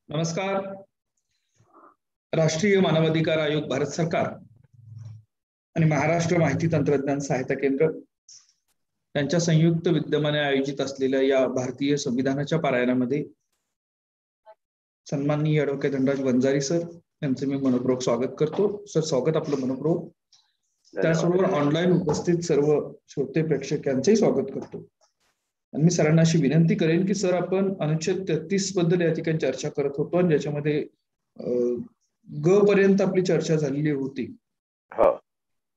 नमस्कार. राष्ट्रीय मानवाधिकार आयोग, भारत सरकार आणि महाराष्ट्र माहिती तंत्रज्ञान सहायता केंद्र यांच्या संयुक्त विद्यमाने आयोजित असलेल्या या भारतीय संविधानाच्या पारायणामध्ये सन्माननीय ॲडव्होकेट धनराज वंजारी सर यांचे मी मनपूर्वक स्वागत करतो. सर, स्वागत आपलं मनपूर्वक. त्याचबरोबर ऑनलाईन उपस्थित सर्व श्रोते प्रेक्षक यांचंही स्वागत करतो. आणि मी सरांना अशी विनंती करेन की सर, आपण अनुच्छेद 33 बद्दल या ठिकाणी चर्चा करत होतो आणि ज्याच्यामध्ये ग पर्यंत आपली चर्चा झालेली होती.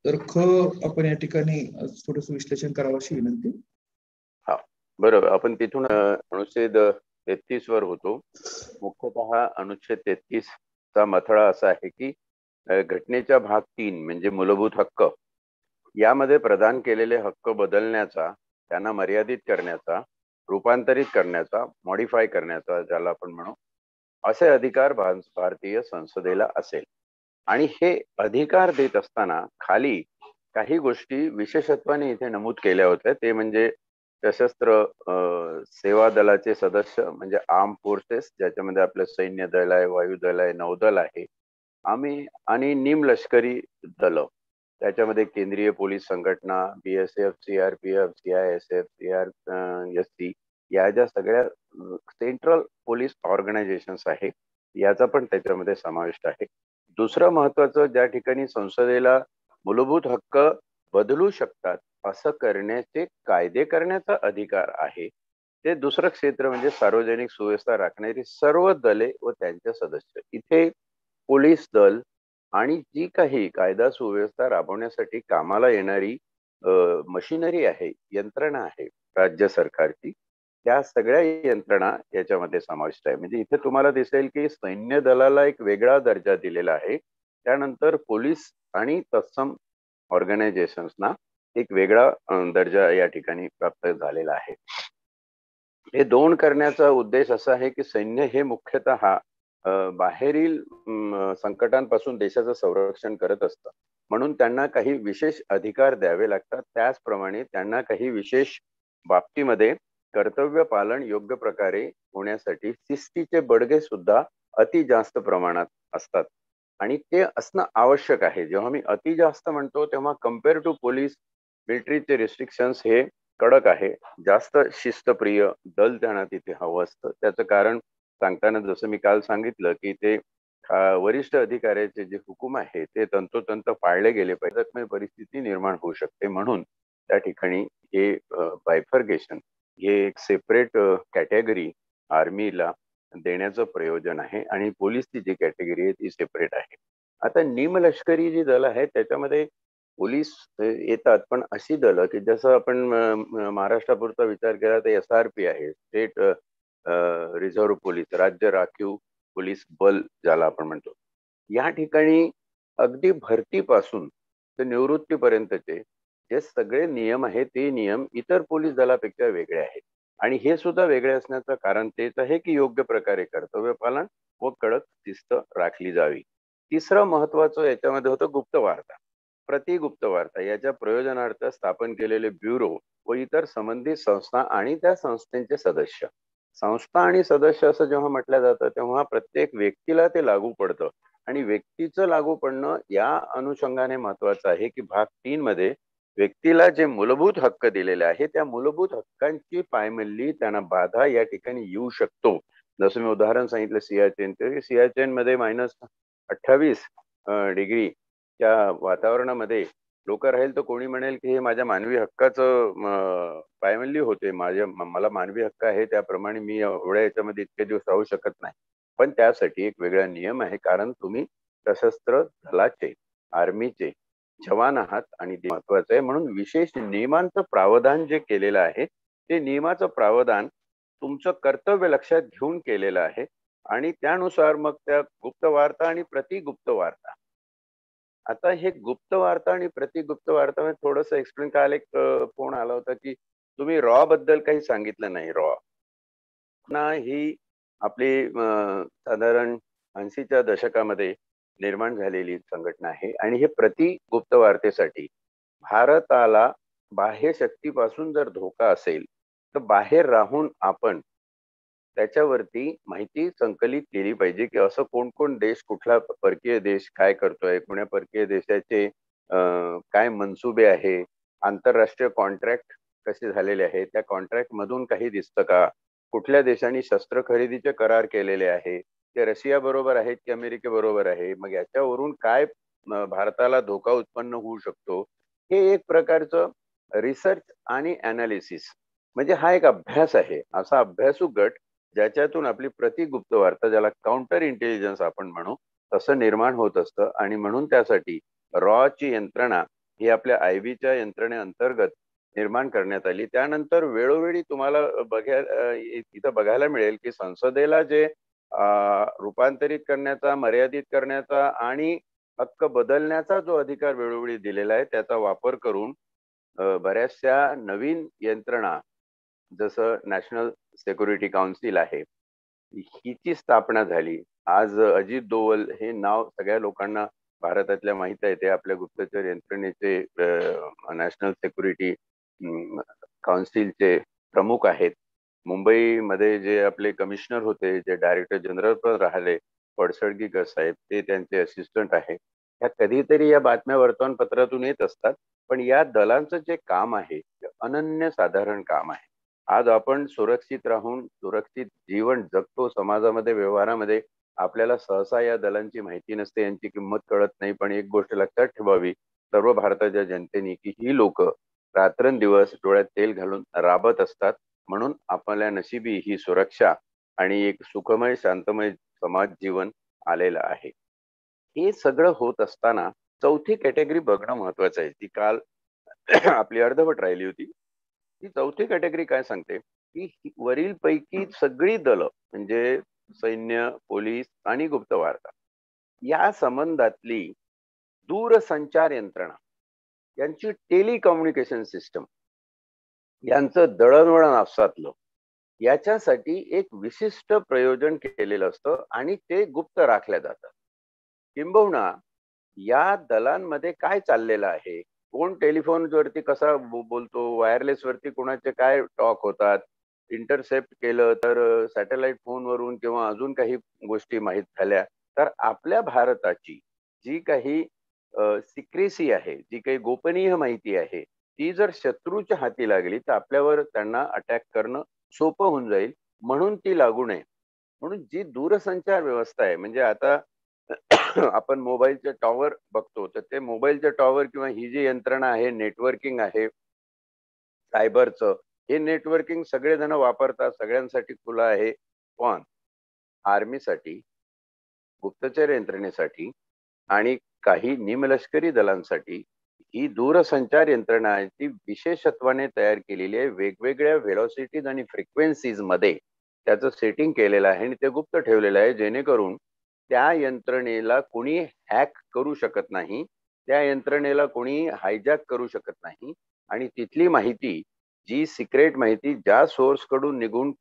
तर ख आपण या ठिकाणी थोडस विश्लेषण करावं अशी विनंती. बरोबर. आपण तिथून अनुच्छेद 33 वर होतो. मुख्यतः अनुच्छेद 33 चा मथळा असा आहे की घटनेच्या भाग 3 म्हणजे मूलभूत हक्क यामध्ये प्रदान केलेले हक्क बदलण्याचा, त्यांना मर्यादित करण्याचा, रूपांतरित करण्याचा, मॉडिफाय करण्याचा, ज्याला आपण म्हणू, असे अधिकार भारतीय संसदेला असेल. आणि हे अधिकार देत असताना खाली काही गोष्टी विशेषत्वाने इथे नमूद केल्या होत्या. ते म्हणजे सशस्त्र सेवा दलाचे सदस्य म्हणजे आर्म फोर्सेस, ज्याच्यामध्ये आपलं सैन्य दल आहे, वायुदल आहे, नौदल आहे, आणि निमलष्करी दल, त्याच्यामध्ये केंद्रीय पोलीस संघटना, BSF, CRPF, CISF, CRSC या ज्या सगळ्या सेंट्रल पोलीस ऑर्गनायझेशन्स आहेत याचा पण त्याच्यामध्ये समावेश आहे. दुसरं महत्वाचं, ज्या ठिकाणी संसदेला मूलभूत हक्क बदलू शकतात असं करण्याचे कायदे करण्याचा अधिकार आहे, ते दुसरं क्षेत्र म्हणजे सार्वजनिक सुव्यवस्था राखणारी सर्व दले व त्यांचे सदस्य. इथे पोलीस दल आणि जी काही कायदा सुव्यवस्था राबवण्यासाठी कामाला येणारी मशिनरी आहे, यंत्रणा आहे राज्य सरकारची, त्या सगळ्या यंत्रणा याच्यामध्ये समाविष्ट आहे. म्हणजे इथे तुम्हाला दिसेल की सैन्य दलाला एक वेगळा दर्जा दिलेला आहे, त्यानंतर पोलीस आणि तत्सम ऑर्गनायझेशन्सना एक वेगळा दर्जा या ठिकाणी प्राप्त झालेला आहे. हे दोन करण्याचा उद्देश असा आहे की सैन्य हे मुख्यतः बाहेरील संकटांपासून देशाचं संरक्षण करत असतं, म्हणून त्यांना काही विशेष अधिकार द्यावे लागतात. त्याचप्रमाणे त्यांना काही विशेष बाबतीमध्ये कर्तव्य पालन योग्य प्रकारे होण्यासाठी शिस्तीचे बडगे सुद्धा अति जास्त प्रमाणात असतात आणि ते असणं आवश्यक आहे. जेव्हा मी अति जास्त म्हणतो तेव्हा कम्पेअर टू पोलीस मिलिटरीचे रिस्ट्रिक्शन्स हे कडक आहे. जास्त शिस्तप्रिय दल त्यांना तिथे हवं असतं. त्याचं कारण सांगताना जसं मी काल सांगितलं की ते वरिष्ठ अधिकाऱ्याचे जे हुकूम आहे ते तंतोतंत पाळले गेले पाहिजे. जखमी परिस्थिती निर्माण होऊ शकते, म्हणून त्या ठिकाणी हे बायफर्गेशन, हे एक सेपरेट कॅटेगरी आर्मीला देण्याचं प्रयोजन आहे आणि पोलीसची जी कॅटेगरी आहे ती सेपरेट आहे. आता निमलष्करी जी दल आहे त्याच्यामध्ये पोलीस येतात, पण अशी दलं की जसं आपण महाराष्ट्रापुरता विचार केला तर SRP आहे, स्टेट रिझर्व्ह पोलीस, राज्य राखीव पोलीस बल ज्याला आपण म्हणतो. या ठिकाणी अगदी भरतीपासून ते निवृत्तीपर्यंतचे जे सगळे नियम आहेत ते नियम इतर पोलीस दलापेक्षा वेगळे आहेत. आणि हे सुद्धा वेगळे असण्याचं कारण तेच आहे की योग्य प्रकारे कर्तव्य पालन व कडक शिस्त राखली जावी. तिसरं महत्वाचं याच्यामध्ये होतं गुप्तवार्ता. प्रतिगुप्त वार्ता याच्या प्रयोजनार्थ स्थापन केलेले ब्युरो व इतर संबंधित संस्था आणि त्या संस्थेचे सदस्य. संस्था आणि सदस्य असं जेव्हा म्हटलं जातं तेव्हा प्रत्येक व्यक्तीला ते लागू पडतं आणि व्यक्तीचं लागू पडणं या अनुषंगाने महत्वाचं आहे की भाग 3 मध्ये व्यक्तीला जे मूलभूत हक्क दिलेले आहे त्या मूलभूत हक्कांची पायमल्ली त्यांना बाधा या ठिकाणी येऊ शकतो. जसं मी उदाहरण सांगितलं सियाचेन मध्ये -28 डिग्री त्या वातावरणामध्ये लोक राहील तर कोणी म्हणेल की हे माझ्या मानवी हक्काचं पायमल्ली होते, मला मानवी हक्क आहे त्याप्रमाणे मी एवढ्या याच्यामध्ये इतके दिवस राहू शकत नाही. पण त्यासाठी एक वेगळा नियम आहे, कारण तुम्ही सशस्त्र दलाचे, आर्मीचे जवान आहात आणि ते महत्वाचं आहे. म्हणून विशेष नियमांचं प्रावधान जे केलेलं आहे ते नियमाचं प्रावधान तुमचं कर्तव्य लक्षात घेऊन केलेलं आहे आणि त्यानुसार मग त्या गुप्त वार्ता आणि प्रतिगुप्त वार्ता. आता हे गुप्त वार्ता आणि प्रतिगुप्त वार्ता मध्ये थोडंसं एक्सप्लेन. काल एक फोन आला होता की तुम्ही रॉ बद्दल काही सांगितलं नाही. रॉ ना ही आपली साधारण 80च्या दशकामध्ये निर्माण झालेली संघटना आहे आणि हे प्रतिगुप्त वार्तेसाठी भारताला बाह्य शक्तीपासून जर धोका असेल तर बाहेर राहून आपण त्याच्यावरती माहिती संकलित केली पाहिजे की असं कोण कोण देश, कुठला परकीय देश काय करतोय, कोण्या परकीय देशाचे काय मनसुबे आहे, आंतरराष्ट्रीय कॉन्ट्रॅक्ट कसे झालेले आहे, त्या कॉन्ट्रॅक्ट मधून काही दिसतं का, कुठल्या देशांनी शस्त्र खरेदीचे करार केलेले आहे, ते रशिया बरोबर आहेत की अमेरिके बरोबर आहे, मग याच्यावरून काय भारताला धोका उत्पन्न होऊ शकतो, हे एक प्रकारचं रिसर्च आणि अनालिसिस म्हणजे हा एक अभ्यास आहे. असा अभ्यासू गट ज्याच्यातून आपली प्रतिगुप्त वार्ता, ज्याला काउंटर इंटेलिजन्स आपण म्हणू, तसं निर्माण होत असतं. आणि म्हणून त्यासाठी रॉ ची यंत्रणा ही आपल्या आयबीच्या यंत्रणेअंतर्गत निर्माण करण्यात आली. त्यानंतर वेळोवेळी तुम्हाला इथं बघायला मिळेल की संसदेला जे रूपांतरित करण्याचा, मर्यादित करण्याचा आणि हक्क बदलण्याचा जो अधिकार वेळोवेळी दिलेला आहे, त्याचा वापर करून बऱ्याचशा नवीन यंत्रणा, जसं नॅशनल सिक्युरिटी काउन्सिल आहे, हिची स्थापना झाली. आज अजित डोवल हे नाव सगळ्या लोकांना भारतातल्या माहित आहे. ते आपल्या गुप्तचर यंत्रणेचे नॅशनल सिक्युरिटी काउन्सिलचे प्रमुख आहेत. मुंबईमध्ये जे आपले कमिशनर होते, जे डायरेक्टर जनरल पण राहिले, पडसळगीकर साहेब, ते त्यांचे असिस्टंट आहे. ह्या कधीतरी या बातम्या वर्तमानपत्रातून येत असतात, पण या दलांचं जे काम आहे ते अनन्यसाधारण काम आहे. आज आपण सुरक्षित राहून सुरक्षित जीवन जगतो समाजामध्ये, व्यवहारामध्ये. आपल्याला सहसा या दलांची माहिती नसते, यांची किंमत कळत नाही. पण एक गोष्ट लक्षात ठेवावी सर्व भारताच्या जनतेने, की ही लोक रात्रंदिवस डोळ्यात तेल घालून राबत असतात. म्हणून आपल्या नशिबी ही सुरक्षा आणि एक सुखमय शांतमय समाज जीवन आलेलं आहे. हे सगळं होत असताना चौथी कॅटेगरी बघणं महत्वाचं आहे, ती काल आपली अर्धवट राहिली होती. ती चौथी कॅटेगरी काय सांगते की वरील पैकी सगळी दलं म्हणजे सैन्य, पोलीस आणि गुप्तवार्ता या संबंधातली दूरसंचार यंत्रणा, यांची टेलिकम्युनिकेशन सिस्टम, यांचं दळणवळण आपसातलं, याच्यासाठी एक विशिष्ट प्रयोजन केलेलं असतं आणि ते गुप्त राखल्या जातात. किंबहुना या दलांमध्ये काय चाललेलं आहे, कोण टेलिफोनवरती कसा बोलतो, वायरलेस वरती कोणाचे काय टॉक होतात, इंटरसेप्ट केलं तर सॅटेलाइट फोनवरून किंवा अजून काही गोष्टी माहीत झाल्या तर आपल्या भारताची जी काही सिक्रेसी आहे, जी काही गोपनीय माहिती आहे, ती जर शत्रूच्या हाती लागली तर आपल्यावर त्यांना अटॅक करणं सोपं होऊन जाईल. म्हणून ती लागू नये. म्हणून जी दूरसंचार व्यवस्था आहे, म्हणजे आता आपण मोबाईलचे टॉवर बघतो, तर ते मोबाईलचे टॉवर किंवा ही जी यंत्रणा आहे, नेटवर्किंग आहे सायबरचं, हे नेटवर्किंग सगळेजण वापरतात, सगळ्यांसाठी खुलं आहे. पण आर्मीसाठी, गुप्तचर यंत्रणेसाठी आणि काही निमलष्करी दलांसाठी ही दूरसंचार यंत्रणा आहे, ती विशेषत्वाने तयार केलेली आहे. वेगवेगळ्या व्हेलॉसिटीज आणि फ्रिक्वेन्सीज मध्ये त्याचं सेटिंग केलेलं आहे आणि ते गुप्त ठेवलेलं आहे, जेणेकरून त्या यंत्रणेला कोणी हॅक करू शकत नाही, त्या यंत्रणेला कोणी हायजॅक करू शकत नाही आणि तिथली माहिती, जी सिक्रेट माहिती ज्या सोर्स कडून निघून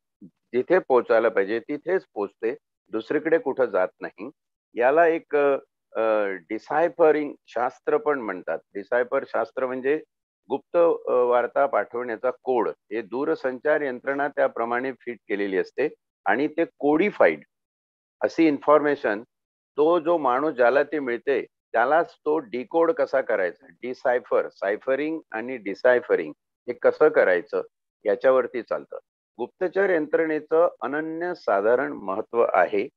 जिथे पोहोचायला पाहिजे तिथेच पोहोचते, दुसरीकडे कुठं जात नाही. याला एक डिसायफरिंग शास्त्र पण म्हणतात. डिसायफर शास्त्र म्हणजे गुप्त वार्ता पाठवण्याचा कोड. हे दूरसंचार यंत्रणा त्याप्रमाणे फिट केलेली असते आणि ते कोडिफाईड अशी इन्फॉर्मेशन, तो जो माणूस ज्याला ते मिळते त्यालाच तो डिकोड कसा करायचा, डिसायफर, सायफरिंग आणि डिसायफरिंग हे कसं करायचं, याच्यावरती चालतं. गुप्तचर यंत्रणेचं अनन्यसाधारण महत्व आहे.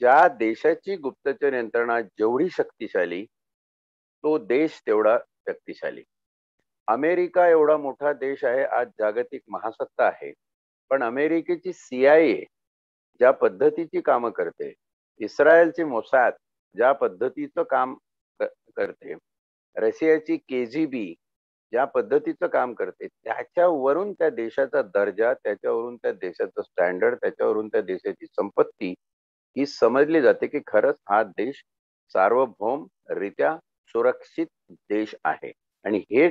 ज्या देशाची गुप्तचर यंत्रणा जेवढी शक्तिशाली, तो देश तेवढा शक्तिशाली. अमेरिका एवढा मोठा देश आहे, आज जागतिक महासत्ता आहे, पण अमेरिकेची CIA ज्या पद्धतीची कामं करते, इस्रायलची मोसाद ज्या पद्धतीचं काम करते, रशियाची KGB ज्या पद्धतीचं काम करते, त्याच्यावरून त्या देशाचा दर्जा, त्याच्यावरून त्या देशाचं स्टँडर्ड, त्याच्यावरून त्या देशाची संपत्ती ही समजली जाते की खरंच हा देश सार्वभौम रित्या सुरक्षित देश आहे. आणि हे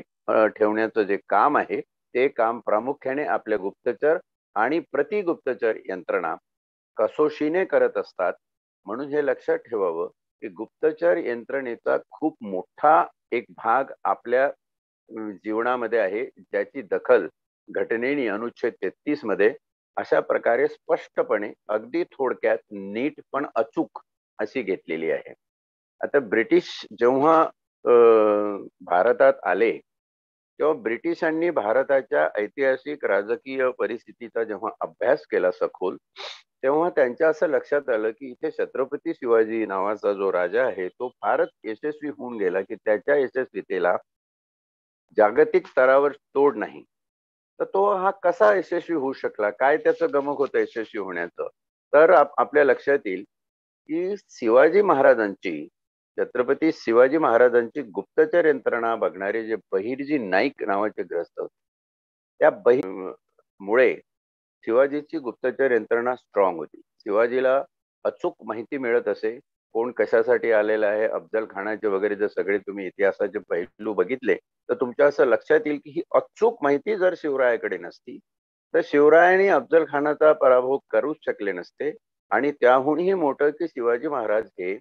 ठेवण्याचं जे काम आहे, ते काम प्रामुख्याने आपल्या गुप्तचर आणि प्रतिगुप्तचर यंत्रणा कसोशीने करत असतात. म्हणून हे लक्षात ठेवावं की गुप्तचर यंत्रणेचा खूप मोठा एक भाग आपल्या जीवनामध्ये आहे, ज्याची दखल घटनेने अनुच्छेद 33 मध्ये अशा प्रकारे स्पष्टपणे अगदी थोडक्यात नीट पण अचूक अशी घेतलेली आहे. आता ब्रिटिश जेव्हा भारतात आले तेव्हा ब्रिटिशांनी भारताच्या ऐतिहासिक राजकीय परिस्थितीचा जेव्हा अभ्यास केला सखोल, तेव्हा त्यांच्या असं लक्षात आलं की इथे छत्रपती शिवाजी नावाचा जो राजा आहे तो फारच यशस्वी होऊन गेला की त्याच्या यशस्वीतेला जागतिक स्तरावर तोड नाही. तर तो हा कसा यशस्वी होऊ शकला, काय त्याचं गमक होतं यशस्वी होण्याचं? तर आपल्या लक्षात येईल की छत्रपती शिवाजी महाराजांची गुप्तचर यंत्रणा बघणारे जे बहिर्जी नाईक नावाचे ग्रस्त होते, त्या मुळे शिवाजीची गुप्तचर यंत्रणा स्ट्रॉंग होती. शिवाजीला अचूक माहिती मिळत असे, कोण कशासाठी आलेला आहे. अफजल खानाचे वगैरे जर सगळे तुम्ही इतिहासाचे पैलू बघितले तर तुमच्या असं लक्षात येईल की ही अचूक माहिती जर शिवरायाकडे नसती तर शिवरायांनी अफजल खानाचा पराभव करूच शकले नसते. आणि त्याहूनही मोठं की शिवाजी महाराज हे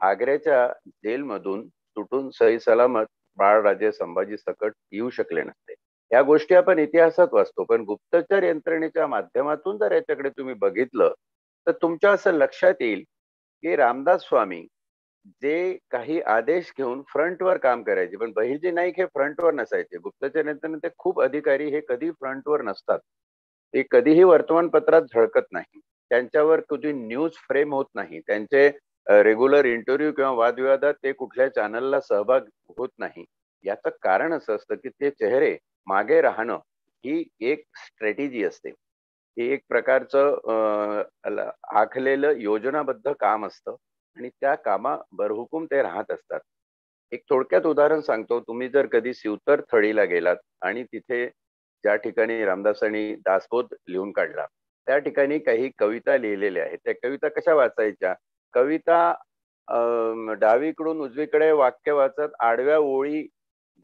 आग्र्याच्या जेलमधून सुटून सही सलामत बाळराजे संभाजी सकट येऊ शकले नसते. या गोष्टी आपण इतिहासात वाचतो, पण गुप्तचर यंत्रणेच्या माध्यमातून जर याच्याकडे तुम्ही बघितलं तर तुमच्या असं लक्षात येईल की रामदास स्वामी जे काही आदेश घेऊन फ्रंटवर काम करायचे, पण बहिर्जी नाईक हे फ्रंटवर नसायचे. गुप्तचर यंत्रणेचे खूप अधिकारी हे कधी फ्रंटवर नसतात, ते कधीही वर्तमानपत्रात झळकत नाही, त्यांच्यावर कधी न्यूज फ्रेम होत नाही, त्यांचे रेग्युलर इंटरव्ह्यू किंवा वादविवादात ते कुठल्या चॅनलला सहभाग होत नाही. याचं कारण असं असतं की ते चेहरे मागे राहणं ही एक स्ट्रॅटेजी असते, ही एक प्रकारचं आखलेलं योजनाबद्ध काम असतं आणि त्या कामा बरहुकूम ते राहत असतात. एक थोडक्यात उदाहरण सांगतो. तुम्ही जर कधी शिवतर थळीला गेलात आणि तिथे ज्या ठिकाणी रामदासांनी दासबोध लिहून काढला त्या ठिकाणी काही कविता लिहिलेल्या आहेत. त्या कविता कशा वाचायच्या? कविता डावीकडून उजवीकडे वाक्य वाचत आडव्या ओळी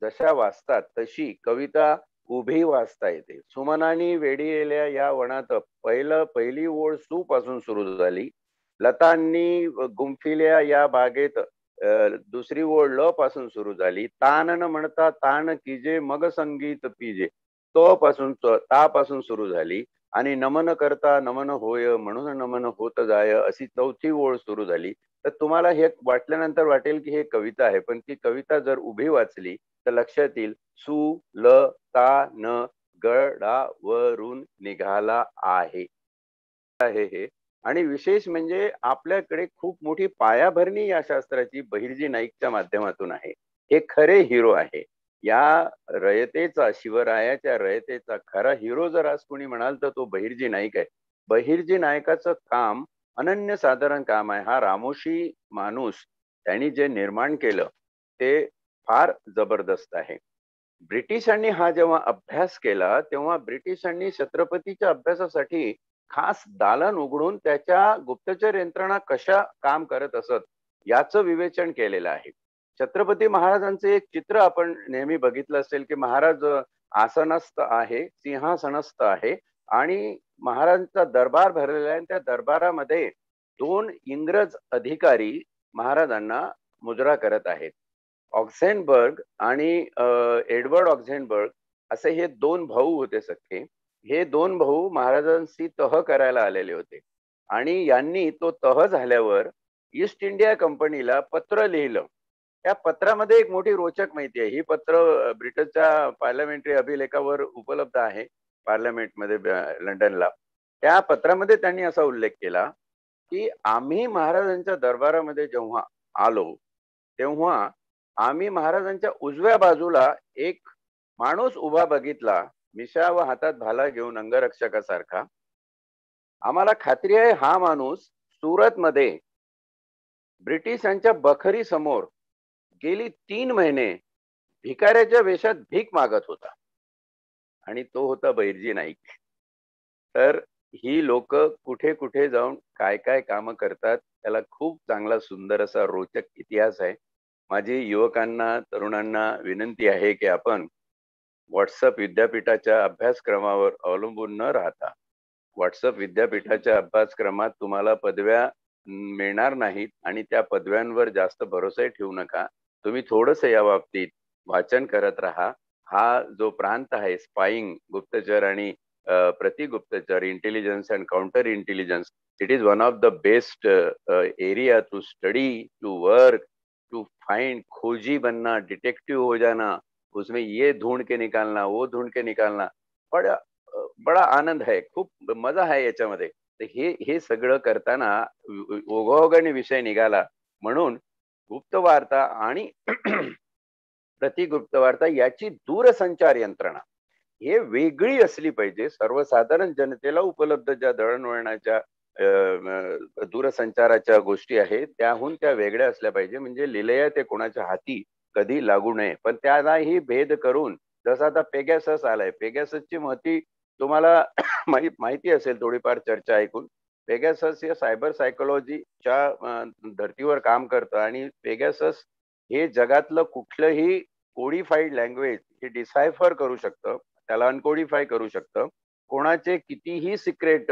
जशा वाचतात तशी कविता उभी वाचता येते. सुमनानी वेडीलेल्या या वनात पहिली ओळ सू पासून सुरू झाली, लतांनी गुंफिल्या या बागेत दुसरी ओळ ल पासून सुरू झाली, तान न म्हणता तान कीजे मग संगीत पिजे, तो पासून ता पासून सुरू झाली आणि नमन करता नमन होय म्हणून नमन होत जाय अशी चौथी ओळ सुरू झाली. तर तुम्हाला हे वाटल्यानंतर वाटेल की हे कविता आहे, पण ती कविता जर उभी वाचली तर लक्षात येईल सु ल ता न गडावरून निघाला आहे हे. आणि विशेष म्हणजे आपल्याकडे खूप मोठी पायाभरणी या शास्त्राची बहिर्जी नाईकच्या माध्यमातून आहे. हे खरे हिरो आहे या रयतेचा, शिवरायाच्या रयतेचा खरा हिरो जर आज कोणी म्हणाल तर तो बहिर्जी नाईक आहे. बहिर्जी नायकाचं काम अनन्यसाधारण काम आहे. हा रामोशी माणूस त्यांनी जे निर्माण केलं ते फार जबरदस्त आहे. ब्रिटिशांनी हा जेव्हा अभ्यास केला तेव्हा ब्रिटिशांनी छत्रपतीच्या अभ्यासासाठी खास दालन उघडून त्याच्या गुप्तचर यंत्रणा कशा काम करत असत याचं विवेचन केलेलं आहे. छत्रपती महाराजांचं एक चित्र आपण नेहमी बघितलं असेल की महाराज आसनस्थ आहे, सिंहासनस्थ आहे आणि महाराजांचा दरबार भरलेला आहे. त्या दरबारामध्ये 2 इंग्रज अधिकारी महाराजांना मुजरा करत आहेत. ऑक्झेनबर्ग आणि एडवर्ड ऑक्झेनबर्ग असे हे 2 भाऊ होते सख्खे. हे 2 भाऊ महाराजांशी तह करायला आलेले होते आणि यांनी तो तह झाल्यावर ईस्ट इंडिया कंपनीला पत्र लिहिलं. त्या पत्रामध्ये एक मोठी रोचक माहिती आहे. ही पत्र ब्रिटनच्या पार्लमेंटरी अभिलेखावर उपलब्ध आहे, पार्लमेंटमध्ये लंडनला. त्या पत्रामध्ये त्यांनी असा उल्लेख केला की आम्ही महाराजांच्या दरबारामध्ये जेव्हा आलो तेव्हा आम्ही महाराजांच्या उजव्या बाजूला एक माणूस उभा बघितला, मिशा व हातात भाला घेऊन अंगरक्षकासारखा. आम्हाला खात्री आहे हा माणूस सुरत मध्ये ब्रिटिशांच्या बखरी समोर गेली 3 महिने भिकाऱ्याच्या वेशात भीक मागत होता आणि तो होता बहिर्जी नाईक. तर ही लोक कुठे कुठे जाऊन काय काय काम करतात त्याला खूप चांगला सुंदर असा रोचक इतिहास आहे. माझी युवकांना, तरुणांना विनंती आहे की आपण व्हॉट्सअप विद्यापीठाच्या अभ्यासक्रमावर अवलंबून न राहता, व्हॉट्सअप विद्यापीठाच्या अभ्यासक्रमात तुम्हाला पदव्या मिळणार नाहीत आणि त्या पदव्यांवर जास्त भरोसा ठेवू नका. तुम्ही थोडंसं या बाबतीत वाचन करत राहा. हा जो प्रांत आहे स्पाईंग, गुप्तचर आणि प्रतिगुप्तचर, intelligence and counter intelligence, it is one of the best area to study, to work, to find, खोजी बनना, डिटेक्टिव हो जाना, उसमें ये ढूंढ के निकालना, वो ढूंढ के निकालना, बड़ा आनंद आहे, खूप मजा आहे याच्यामध्ये. तर हे सगळं करताना ओघाओघाने विषय निघाला, म्हणून गुप्तवार्ता आणि प्रतिगुप्तवार्ता याची दूरसंचार यंत्रणा हे वेगळी असली पाहिजे. सर्वसाधारण जनतेला उपलब्ध ज्या दळणवळणाच्या दूरसंचाराच्या गोष्टी आहेत त्याहून त्या वेगळ्या असल्या पाहिजे, म्हणजे लिलया ते कोणाच्या हाती कधी लागू नये. पण त्यालाही भेद करून, जसं आता पेगॅसस आलाय, पेगॅससची महती तुम्हाला माहिती असेल थोडीफार चर्चा ऐकून. पेगॅसस हे सायबर सायकोलॉजीच्या धर्तीवर काम करतं आणि पेगॅसस हे जगातलं कुठलंही कोडिफाईड लँग्वेज हे डिसायफर करू शकतं, त्याला अनकोडिफाय करू शकतं. कोणाचे कितीही सिक्रेट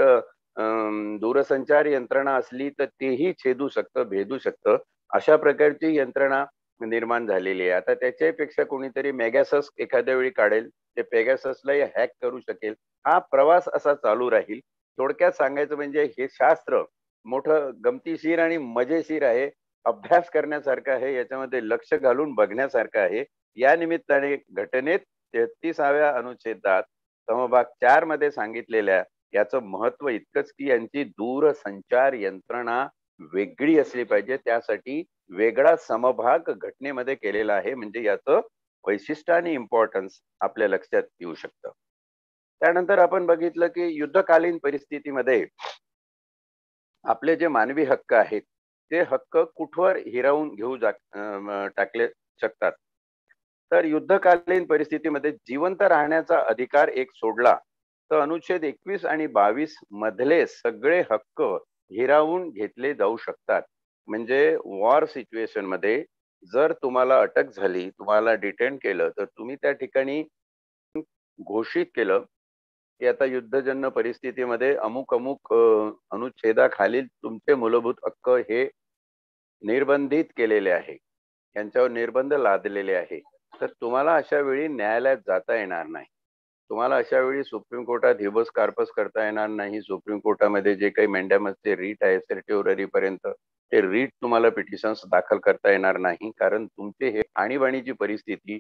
दूरसंचार यंत्रणा असली तर तेही छेदू शकतं, भेदू शकतं. अशा प्रकारची यंत्रणा निर्माण झालेली आहे. आता त्याच्यापेक्षा कोणीतरी मेगॅसस एखाद्या वेळी काढेल, ते पेगॅससलाही हॅक करू शकेल. हा प्रवास असा चालू राहील. थोडक्यात सांगायचं म्हणजे हे शास्त्र मोठं गमतीशीर आणि मजेशीर आहे, अभ्यास करण्यासारखं आहे, याच्यामध्ये लक्ष घालून बघण्यासारखं आहे. या निमित्ताने घटनेत 33व्या अनुच्छेदात समभाग 4 मध्ये सांगितलेल्या याचं महत्व इतकंच की यांची दूरसंचार यंत्रणा वेगळी असली पाहिजे. त्यासाठी वेगळा समभाग घटनेमध्ये केलेला आहे, म्हणजे याचं वैशिष्ट्य आणि इम्पॉर्टन्स आपल्या लक्षात येऊ शकतं. त्यानंतर आपण बघितलं की युद्धकालीन परिस्थितीमध्ये आपले जे मानवी हक्क आहेत ते हक्क कुठवर हिरावून घेऊ टाकले शकतात. तर युद्धकालीन परिस्थितीमध्ये जिवंत राहण्याचा अधिकार एक सोडला तर अनुच्छेद 21 आणि 22 मधले सगळे हक्क हिरावून घेतले जाऊ शकतात. म्हणजे वॉर सिच्युएशन मध्ये जर तुम्हाला अटक झाली, तुम्हाला डिटेन केलं, तर तुम्ही त्या ठिकाणी घोषित केलं की आता युद्धजन्य परिस्थितीमध्ये अमुक अमुक अनुच्छेदाखालील तुमचे मूलभूत हक्क हे निर्बंधित केलेले आहे, यांच्यावर निर्बंध लादलेले आहे, तर तुम्हाला अशा वेळी न्यायालयात जाता येणार नाही. तुम्हाला अशा वेळी सुप्रीम कोर्टात हिबस कार्पस करता येणार नाही. सुप्रीम कोर्टामध्ये जे काही मॅन्डॅमसचे रीट आहे सर्टिओररी पर्यंत, ते रीट तुम्हाला पिटिशन्स दाखल करता येणार नाही. कारण तुमचे हे आणीबाणीची परिस्थिती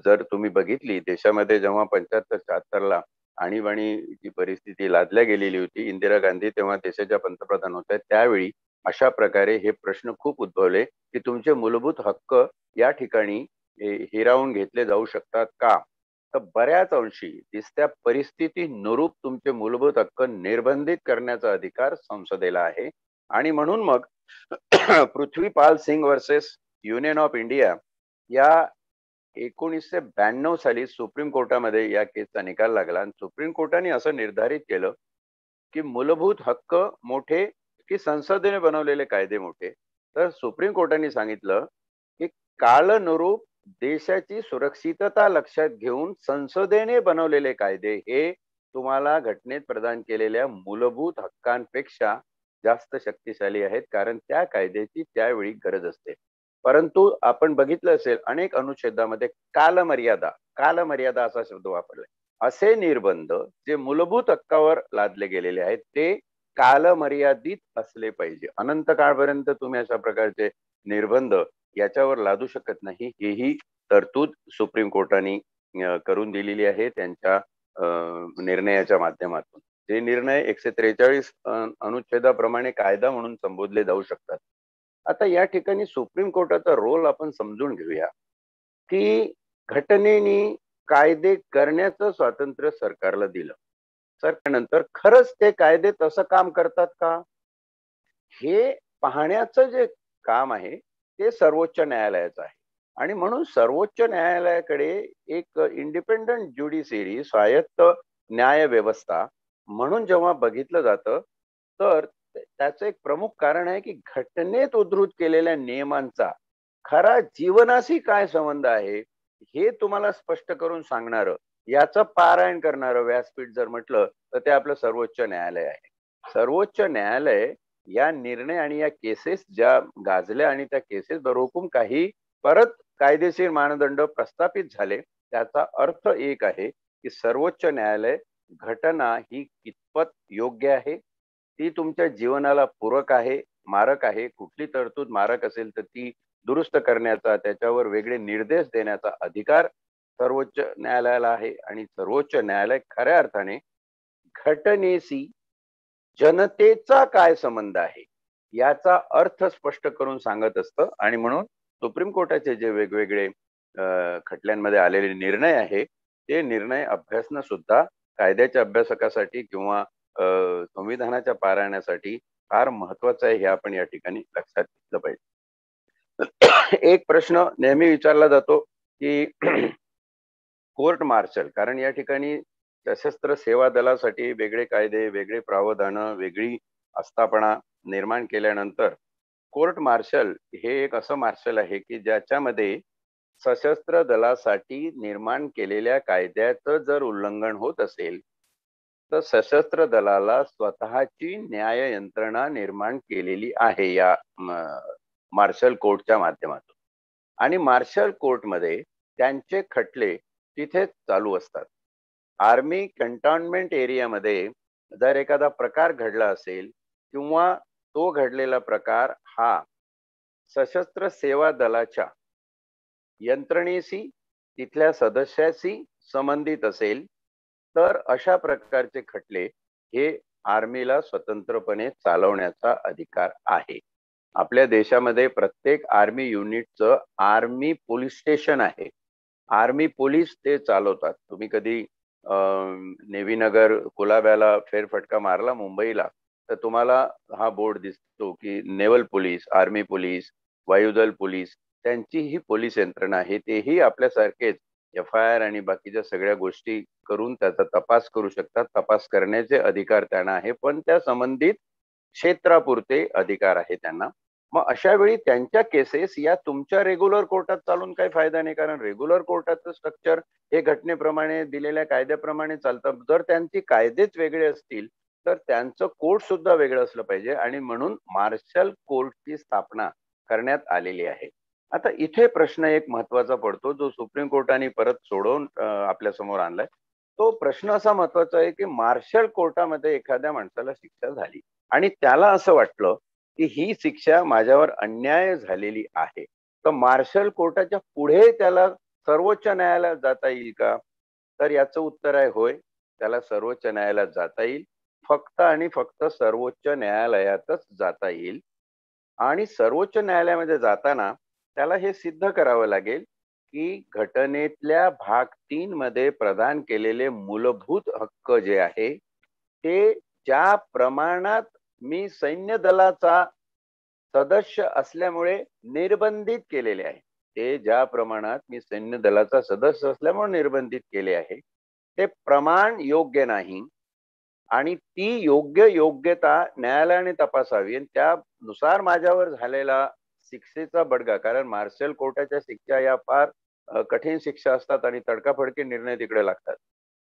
जर तुम्ही बघितली, देशामध्ये जेव्हा 75-76ला आणीबाणीची परिस्थिती लादल्या गेलेली होती, इंदिरा गांधी तेव्हा देशाच्या पंतप्रधान होत्या, त्यावेळी अशा प्रकारे हे प्रश्न खूप उद्भवले की तुमचे मूलभूत हक्क या ठिकाणी हिरावून घेतले जाऊ शकतात का. तर बऱ्याच अंशी दिसत्या परिस्थिती नुरूप तुमचे मूलभूत हक्क निर्बंधित करण्याचा अधिकार संसदेला आहे. आणि म्हणून मग Prithvipal Singh versus union of India या 1992 साली सुप्रीम कोर्टामध्ये या केसचा निकाल लागला आणि सुप्रीम कोर्टाने असं निर्धारित केलं की मूलभूत हक्क मोठे की संसदेने बनवलेले कायदे मोठे. तर सुप्रीम कोर्टाने सांगितलं की काळानुरूप देशाची सुरक्षितता लक्षात घेऊन संसदेने बनवलेले कायदे हे तुम्हाला घटनेत प्रदान केलेल्या मूलभूत हक्कांपेक्षा जास्त शक्तिशाली आहेत, कारण त्या कायद्याची त्यावेळी गरज असते. परंतु आपण बघितलं असेल अनेक अनुच्छेदामध्ये कालमर्यादा असा शब्द वापरलाय. असे निर्बंध जे मूलभूत हक्कावर लादले गेलेले आहेत ते कालमर्यादित असले पाहिजे. अनंत काळपर्यंत तुम्ही अशा प्रकारचे निर्बंध याच्यावर लादू शकत नाही, हेही तरतूद सुप्रीम कोर्टाने करून दिलेली आहे त्यांच्या निर्णयाच्या माध्यमातून. जे निर्णय 143 अनुच्छेदाप्रमाणे कायदा म्हणून संबोधले जाऊ शकतात. आता या ठिकाणी सुप्रीम कोर्टाचा रोल आपण समजून घेऊया की घटनेने कायदे करण्याचं स्वातंत्र्य सरकारला दिलं, त्यानंतर खरंच ते कायदे तसं काम करतात का हे पाहण्याचं जे काम आहे ते सर्वोच्च न्यायालयाचं आहे. आणि म्हणून सर्वोच्च न्यायालयाकडे एक इंडिपेंडंट ज्युडिशियरी, स्वायत्त न्याय व्यवस्था म्हणून जेव्हा बघितलं जातं तर त्याचं एक प्रमुख कारण आहे की घटनेत उद्धृत केलेल्या नियमांचा खरा जीवनाशी काय संबंध आहे हे तुम्हाला स्पष्ट करून सांगणारं, याचं पारायण करणारं व्यासपीठ जर म्हटलं तर ते आपलं सर्वोच्च न्यायालय आहे. सर्वोच्च न्यायालय या निर्णय आणि या केसेस ज्या गाजल्या आणि त्या केसेस बरोबर काही परत कायदेशीर मानदंड प्रस्थापित झाले, त्याचा अर्थ एक आहे की सर्वोच्च न्यायालय घटना ही कितपत योग्य आहे, ती तुमच्या जीवनाला पूरक आहे, मारक आहे. कुठली तरतूद मारक असेल तर ती दुरुस्त करण्याचा, त्याच्यावर वेगळे निर्देश देण्याचा अधिकार सर्वोच्च न्यायालयाला आहे. आणि सर्वोच्च न्यायालय खऱ्या अर्थाने घटनेशी जनतेचा काय संबंध आहे याचा अर्थ स्पष्ट करून सांगत असतं. आणि म्हणून सुप्रीम कोर्टाचे जे वेगवेगळे खटल्यांमध्ये आलेले निर्णय आहे, ते निर्णय अभ्यासणं सुद्धा कायद्याच्या अभ्यासकासाठी किंवा संविधानाच्या पारायणासाठी फार महत्वाचं आहे, हे आपण या ठिकाणी लक्षात घेतलं पाहिजे. एक प्रश्न नेहमी विचारला जातो की कोर्ट मार्शल, कारण या ठिकाणी सशस्त्र सेवा दलासाठी वेगळे कायदे, वेगळे प्रावधानं, वेगळी आस्थापना निर्माण केल्यानंतर कोर्ट मार्शल हे एक असं मार्शल आहे की ज्याच्यामध्ये सशस्त्र दलासाठी निर्माण केलेल्या कायद्याचं जर उल्लंघन होत असेल तर सशस्त्र दलाला स्वतःची न्याय यंत्रणा निर्माण केलेली आहे या मार्शल कोर्टच्या माध्यमातून. आणि मार्शल कोर्टमध्ये त्यांचे खटले तिथेच चालू असतात. आर्मी कंटोन्मेंट एरियामध्ये जर एखादा प्रकार घडला असेल किंवा तो घडलेला प्रकार हा सशस्त्र सेवा दलाच्या यंत्रणेशी, तिथल्या सदस्याशी संबंधित असेल तर अशा प्रकारचे खटले हे आर्मीला स्वतंत्रपणे चालवण्याचा अधिकार आहे. आपल्या देशामध्ये प्रत्येक आर्मी युनिटचं आर्मी पोलीस स्टेशन आहे. आर्मी पोलीस ते चालवतात. तुम्ही कधी नेव्हीनगर कुलाब्याला फेरफटका मारला मुंबईला तर तुम्हाला हा बोर्ड दिसतो की नेव्हल पोलीस, आर्मी पोलीस, वायुदल पोलीस, त्यांची ही पोलीस यंत्रणा आहे. तेही आपल्यासारखेच FIR आणि बाकीच्या सगळ्या गोष्टी करून त्याचा तपास करू शकतात. तपास करण्याचे अधिकार त्यांना आहे, पण त्या संबंधित क्षेत्रापुरते अधिकार आहे त्यांना. मग अशा वेळी त्यांच्या केसेस या तुमच्या रेग्युलर कोर्टात चालून काही फायदा नाही, कारण रेग्युलर कोर्टाचं स्ट्रक्चर हे घटनेप्रमाणे दिलेल्या कायद्याप्रमाणे चालतं. जर त्यांची कायदेच वेगळे असतील तर त्यांचं कोर्ट सुद्धा वेगळं असलं पाहिजे. आणि म्हणून मार्शल कोर्टची स्थापना करण्यात आलेली आहे. आता इथे प्रश्न एक महत्वाचा पडतो जो सुप्रीम कोर्टाने परत सोडवून आपल्या समोर आणलाय. तो प्रश्न असा महत्वाचा आहे की मार्शल कोर्टामध्ये एखाद्या माणसाला शिक्षा झाली आणि त्याला असं वाटलं की ही शिक्षा माझ्यावर अन्याय झालेली आहे, तर मार्शल कोर्टाच्या पुढे त्याला सर्वोच्च न्यायालयात जाता येईल का? तर याचं उत्तर आहे होय, त्याला सर्वोच्च न्यायालयात जाता येईल. फक्त आणि फक्त सर्वोच्च न्यायालयातच जाता येईल. आणि सर्वोच्च न्यायालयामध्ये जाताना त्याला हे सिद्ध करावं लागेल की घटनेतल्या भाग 3 मध्ये प्रदान केलेले मूलभूत हक्क जे आहे ते ज्या प्रमाणात मी सैन्य दलाचा सदस्य असल्यामुळे निर्बंधित केलेले आहे, ते ज्या प्रमाणात मी सैन्य दलाचा सदस्य असल्यामुळे निर्बंधित केले आहे ते प्रमाण योग्य नाही. आणि ती योग्यता न्यायालयाने तपासावी आणि त्यानुसार माझ्यावर झालेला शिक्षेचा बडगा, कारण मार्शल कोर्टाच्या शिक्षा या फार कठीण शिक्षा असतात आणि तडकाफडकी निर्णय तिकडे लागतात.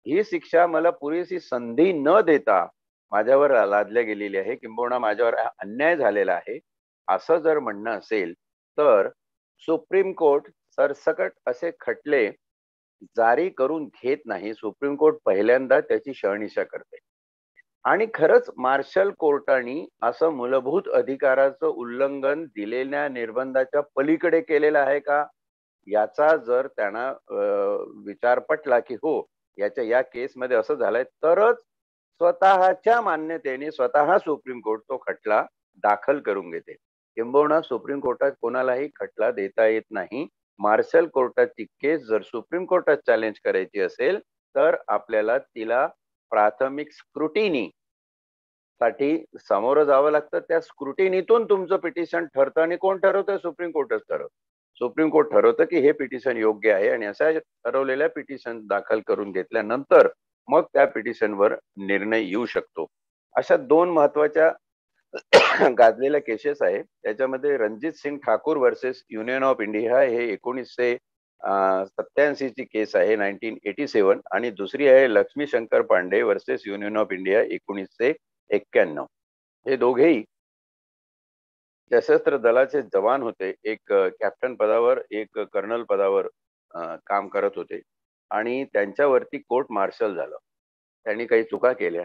ही शिक्षा मला पुरेशी संधी न देता माझ्यावर लादल्या गेलेली आहे, किंबहुना माझ्यावर अन्याय झालेला आहे, असं जर म्हणणं असेल तर सुप्रीम कोर्ट सरसकट असे खटले जारी करून घेत नाही. सुप्रीम कोर्ट पहिल्यांदा त्याची शहानिशा करते. आणि खरंच मार्शल कोर्टाने असं मूलभूत अधिकाराचं उल्लंघन दिलेल्या निर्बंधाच्या पलीकडे केलेलं आहे का, याचा जर त्यांना विचार पटला की हो याच्या या केसमध्ये असं झालंय, तरच स्वतःच्या मान्यतेने स्वतः सुप्रीम कोर्ट तो खटला दाखल करून घेते. किंबहुना सुप्रीम कोर्टात कोणालाही खटला देता येत नाही. मार्शल कोर्टाची केस जर सुप्रीम कोर्टात चॅलेंज करायची असेल तर आपल्याला तिला प्राथमिक स्क्रुटिनी साठी सामोरं जावं लागतं. त्या स्क्रुटिनीतून तुमचं पिटिशन ठरतं. आणि कोण ठरवतं? सुप्रीम कोर्टच ठरवतं. सुप्रीम कोर्ट ठरवतं की हे पिटिशन योग्य आहे आणि अशा ठरवलेल्या पिटिशन दाखल करून घेतल्यानंतर मग त्या पिटिशनवर निर्णय येऊ शकतो. अशा 2 महत्वाच्या गाजलेल्या केसेस आहे. त्याच्यामध्ये Ranjit Singh Thakur versus union of India हे 1987 ची केस आहे, 1987. आणि दुसरी आहे Lakshmi Shankar Pandey versus union of India 1991. हे दोघेही सशस्त्र दलाचे जवान होते. एक कॅप्टन पदावर, एक कर्नल पदावर काम करत होते आणि त्यांच्यावरती कोर्ट मार्शल झालं. त्यांनी काही चुका केल्या,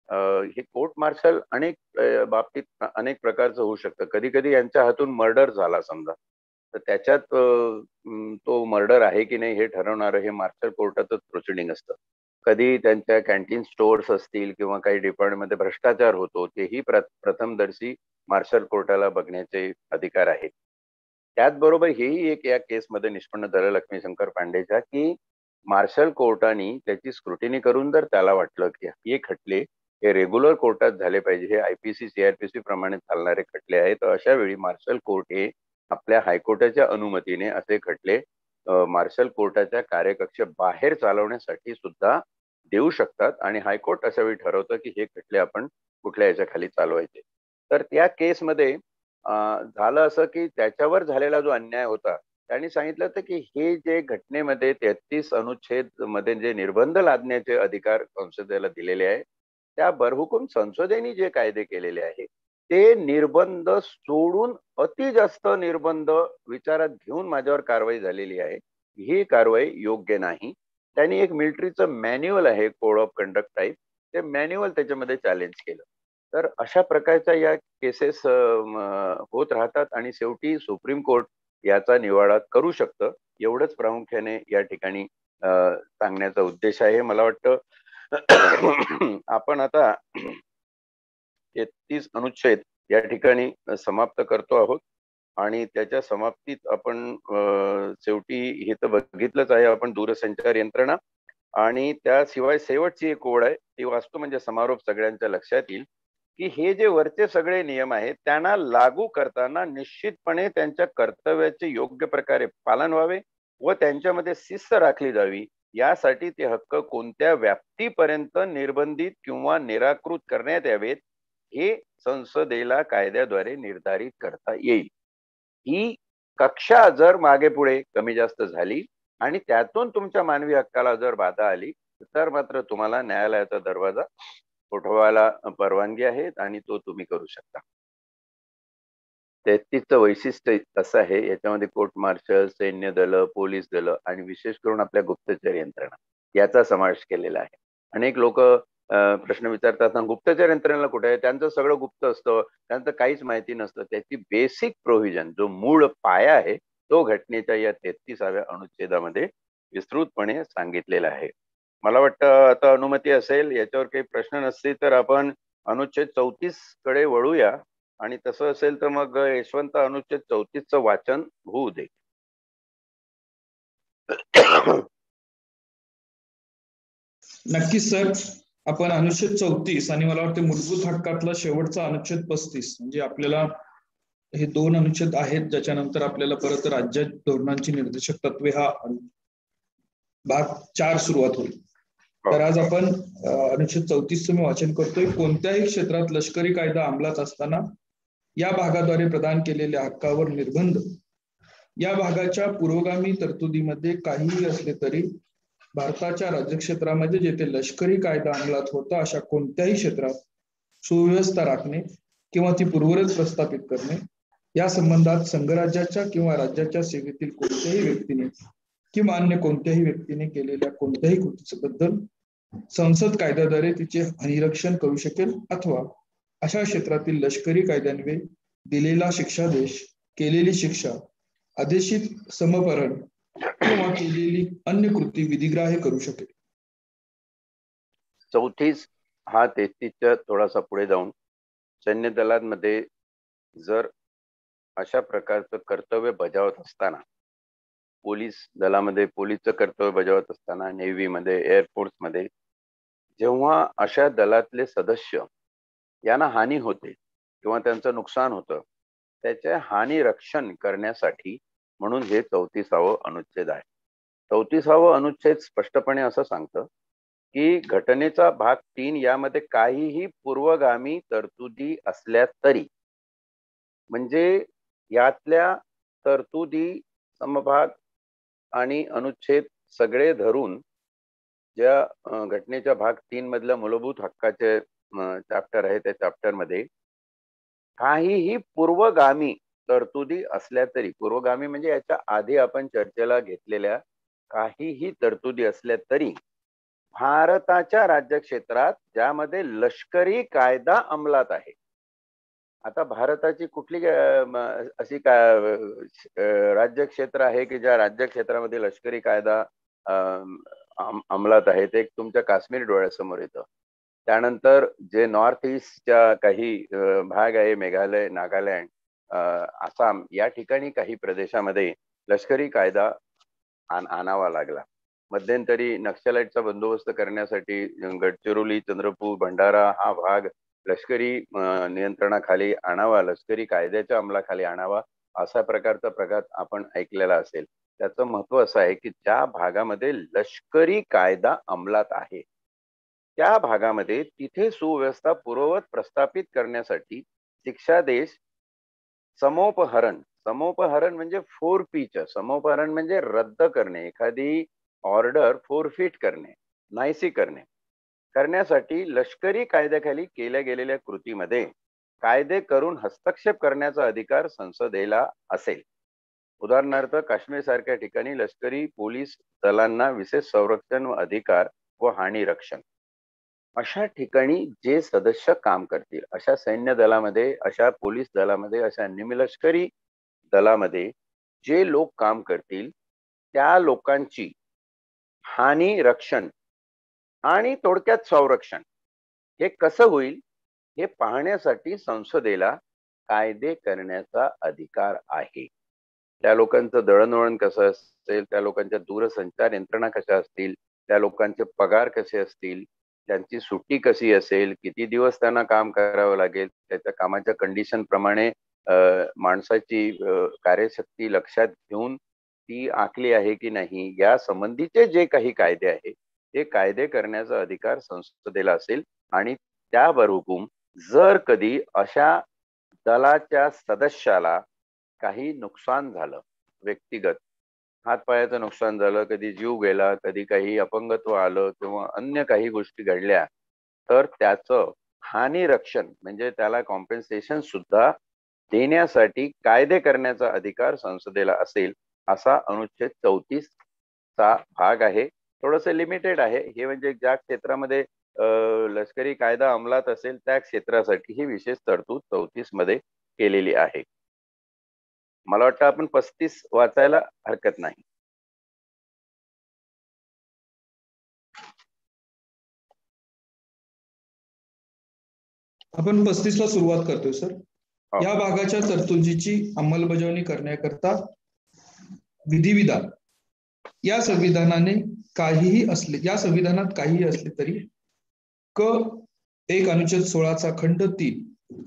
हे कोर्ट मार्शल अनेक बाबतीत अनेक प्रकारचं होऊ शकतं. कधी कधी यांच्या हातून मर्डर झाला समजा, तर त्याच्यात तो मर्डर आहे की नाही हे ठरवणारं हे मार्शल कोर्टाचंच प्रोसिडिंग असतं. कधी त्यांच्या कॅन्टीन स्टोअर्स असतील किंवा काही डिपार्टमेंटमध्ये भ्रष्टाचार होतो, तेही प्रथमदर्शी मार्शल कोर्टाला बघण्याचे अधिकार आहेत. त्याचबरोबर हेही एक या केसमध्ये निष्पन्न झालं लक्ष्मीशंकर पांडेच्या, की मार्शल कोर्टाने त्याची स्क्रुटिनी करून जर त्याला वाटलं की हे खटले हे रेग्युलर कोर्टात झाले पाहिजे, हे IPC CRPC प्रमाणे चालणारे खटले आहेत, तर अशा वेळी मार्शल कोर्ट हे आपल्या हायकोर्टाच्या अनुमतीने असे खटले मार्शल कोर्टाच्या कार्यकक्ष बाहेर चालवण्यासाठी सुद्धा देऊ शकतात. आणि हायकोर्ट अशा वेळी ठरवतं की हे खटले आपण कुठल्या याच्या खाली चालवायचे. तर त्या केसमध्ये झालं असं की त्याच्यावर झालेला जो अन्याय होता, त्यांनी सांगितलं होतं की हे जे घटनेमध्ये 33 अनुच्छेद मध्ये जे निर्बंध लादण्याचे अधिकार संसदेला दिलेले आहे, त्या बरहुकूम संसदेने जे कायदे केलेले आहे ते निर्बंध सोडून अति जास्त निर्बंध विचारात घेऊन माझ्यावर कारवाई झालेली आहे, ही कारवाई योग्य नाही. त्यांनी एक मिलिटरीचं मॅन्युअल आहे कोड ऑफ कंडक्ट टाईप, ते मॅन्युअल त्याच्यामध्ये चॅलेंज केलं. तर अशा प्रकारच्या या केसेस होत राहतात आणि शेवटी सुप्रीम कोर्ट याचा निवाडा करू शकतं. एवढंच प्रामुख्याने या ठिकाणी सांगण्याचा उद्देश आहे. मला वाटतं आपण आता 33 अनुच्छेद या ठिकाणी समाप्त करतो आहोत आणि त्याच्या समाप्तीत आपण शेवटी हे तर बघितलंच आहे आपण दूरसंचार यंत्रणा, आणि त्याशिवाय शेवटची एक ओळ आहे ती वाचतो म्हणजे समारोप सगळ्यांच्या लक्षात येईल, की हे जे वरचे सगळे नियम आहेत त्यांना लागू करताना निश्चितपणे त्यांच्या कर्तव्याचे योग्य प्रकारे पालन व्हावे व त्यांच्यामध्ये शिस्त राखली जावी, यासाठी ते हक्क कोणत्या व्याप्तीपर्यंत निर्बंधित किंवा निराकृत करण्यात यावेत हे संसदेला कायद्याद्वारे निर्धारित करता येईल. ही कक्षा जर मागे पुढे कमी जास्त झाली आणि त्यातून तुमच्या मानवी हक्काला जर बाधा आली तर मात्र तुम्हाला न्यायालयाचा दरवाजा ठोठवायला परवानगी आहे आणि तो तुम्ही करू शकता. 33चं वैशिष्ट्य असं आहे, याच्यामध्ये कोर्ट मार्शल, सैन्य दल, पोलीस दल आणि विशेष करून आपल्या गुप्तचर यंत्रणा याचा समावेश केलेला आहे. अनेक लोक प्रश्न विचारतात ना, गुप्तचर यंत्रणेला कुठे आहे, त्यांचं सगळं गुप्त असतं, त्यांचं काहीच माहिती नसतं. त्याची बेसिक प्रोव्हिजन जो मूळ पाया आहे तो घटनेच्या या 33व्या अनुच्छेदामध्ये विस्तृतपणे सांगितलेला आहे. मला वाटतं आता अनुमती असेल, याच्यावर काही प्रश्न नसतील तर आपण अनुच्छेद 34 कडे वळूया. आणि तसं असेल तर मग यशवंत अनुच्छेद 34चं वाचन होऊ दे. नक्कीच सर. आपण अनुच्छेद 34 आणि मला वाटतं मूलभूत हक्कातला शेवटचा अनुच्छेद 35 म्हणजे आपल्याला हे दोन अनुच्छेद आहेत, ज्याच्यानंतर आपल्याला परत राज्य धोरणांची निर्देशक तत्वे हा भाग 4 सुरुवात होईल. तर आज आपण अनुच्छेद 34चं मी वाचन करतोय. कोणत्याही क्षेत्रात लष्करी कायदा अंमलात असताना या भागाद्वारे प्रदान केलेल्या हक्कावर निर्बंध या भागाच्या पुरोगामी तरतुदीमध्ये काहीही असले तरी भारताच्या राज्यक्षेत्रामध्ये जेथे लष्करी कायदा अंमलात होता अशा कोणत्याही क्षेत्रात सुव्यवस्था राखणे किंवा ती पूर्वरच प्रस्थापित करणे या संबंधात संघराज्याच्या किंवा राज्याच्या सेवेतील कोणत्याही व्यक्तीने किंवा अन्य कोणत्याही व्यक्तीने केलेल्या कोणत्याही कृतीबद्दल संसद कायद्याद्वारे तिचे निरीक्षण करू शकेल अथवा अशा क्षेत्रातील लष्करी कायद्यान्वये दिलेला शिक्षादेश, केलेली शिक्षा, आदेशित समपरण किंवा केलेली अन्य कृती विधिग्राह्य करू शकेल. 34 हा 33च्या थोडासा पुढे जाऊन सैन्य दलांमध्ये जर अशा प्रकारचं कर्तव्य बजावत असताना, पोलीस दलामध्ये पोलीसचं कर्तव्य बजावत असताना, नेव्हीमध्ये, एअरफोर्समध्ये जेव्हा अशा दलातले सदस्य यांना हानी होते किंवा त्यांचं नुकसान होतं, त्याचे हानी रक्षण करण्यासाठी म्हणून हे 34वं अनुच्छेद आहे. 34वं अनुच्छेद स्पष्टपणे असं सांगतं की घटनेचा भाग 3 यामध्ये काहीही पूर्वगामी तरतुदी असल्या तरी, म्हणजे यातल्या तरतुदी, समभाग आणि अनुच्छेद सगळे धरून ज्या घटनेच्या भाग 3 मधल्या मूलभूत हक्काचे चॅप्टर आहे त्या चॅप्टर मध्ये काहीही पूर्वगामी तरतुदी असल्या तरी, पूर्वगामी म्हणजे याच्या आधी आपण चर्चेला घेतलेल्या काहीही तरतुदी असल्या तरी भारताच्या राज्यक्षेत्रात ज्यामध्ये लष्करी कायदा अंमलात आहे. आता भारताची कुठली अशी राज्यक्षेत्र आहे की ज्या राज्यक्षेत्रामध्ये लष्करी कायदा अंमलात आहे? ते एक तुमच्या काश्मीर डोळ्यासमोर येतं. त्यानंतर जे नॉर्थ ईस्टच्या काही भाग आहे, मेघालय, नागालँड, आसाम, या ठिकाणी काही प्रदेशामध्ये लष्करी कायदा आणावा लागला. मध्यंतरी नक्षलाईटचा बंदोबस्त करण्यासाठी गडचिरोली, चंद्रपूर, भंडारा हा भाग लष्करी नियंत्रणाखाली आणावा, लष्करी कायद्याच्या अंमलाखाली आणावा, अशा प्रकारचा प्रकार आपण ऐकलेला असेल. त्याचं महत्व असं आहे की ज्या भागामध्ये लष्करी कायदा अंमलात आहे त्या भागामध्ये तिथे सुव्यवस्था पूर्ववत प्रस्थापित करण्यासाठी शिक्षादेश समोपहरण, समोपहरण म्हणजे फोरफीचर, समोपहरण म्हणजे रद्द करणे, एखादी ऑर्डर फोरफिट करणे, नाहीसी करण्यासाठी लष्करी कायद्याखाली केल्या गेलेल्या कृतीमध्ये कायदे करून हस्तक्षेप करण्याचा अधिकार संसदेला असेल. उदाहरणार्थ काश्मीर सारख्या ठिकाणी लष्करी पोलीस दलांना विशेष संरक्षण व अधिकार व हानी रक्षण, अशा ठिकाणी जे सदस्य काम करतील, अशा सैन्य दलामध्ये, अशा पोलीस दलामध्ये, अशा निमलष्करी दलामध्ये जे लोक काम करतील त्या लोकांची हानी रक्षण आणि थोडक्यात संरक्षण हे कसं होईल हे पाहण्यासाठी संसदेला कायदे करण्याचा अधिकार आहे. त्या लोकांचं दळणवळण कसं असेल, त्या लोकांच्या दूरसंचार यंत्रणा कशा असतील, त्या लोकांचे पगार कसे असतील, त्यांची सुट्टी कशी असेल, किती दिवस त्यांना काम करावं लागेल, त्याच्या कामाच्या कंडिशन प्रमाणे माणसाची कार्यशक्ती लक्षात घेऊन ती आखली आहे की नाही, या संबंधीचे जे काही कायदे आहेत ते कायदे करण्याचा अधिकार संसदेला असेल. आणि त्याबरोबर जर कधी अशा दलाच्या सदस्याला काही नुकसान झालं, व्यक्तिगत हातपायाचं नुकसान झालं, कधी जीव गेला, कधी काही अपंगत्व आलं किंवा अन्य काही गोष्टी घडल्या, तर त्याचं हानी रक्षण म्हणजे त्याला कॉम्पेन्सेशन सुद्धा देण्यासाठी कायदे करण्याचा अधिकार संसदेला असेल, असा अनुच्छेद 34 चा भाग आहे. थोडंसं लिमिटेड आहे हे, म्हणजे ज्या क्षेत्रामध्ये लष्करी कायदा अंमलात असेल त्या क्षेत्रासाठी ही विशेष तरतूद 34 मध्ये केलेली आहे. मला वाटतं आपण 35 वाचायला हरकत नाही. आपण 35 ला सुरुवात करतोय सर. या भागाच्या तरतुदीची अंमलबजावणी करण्याकरता विधिविधान या संविधानात काहीही असले तरी क 1 अनुच्छेद 16 चा खंड 3,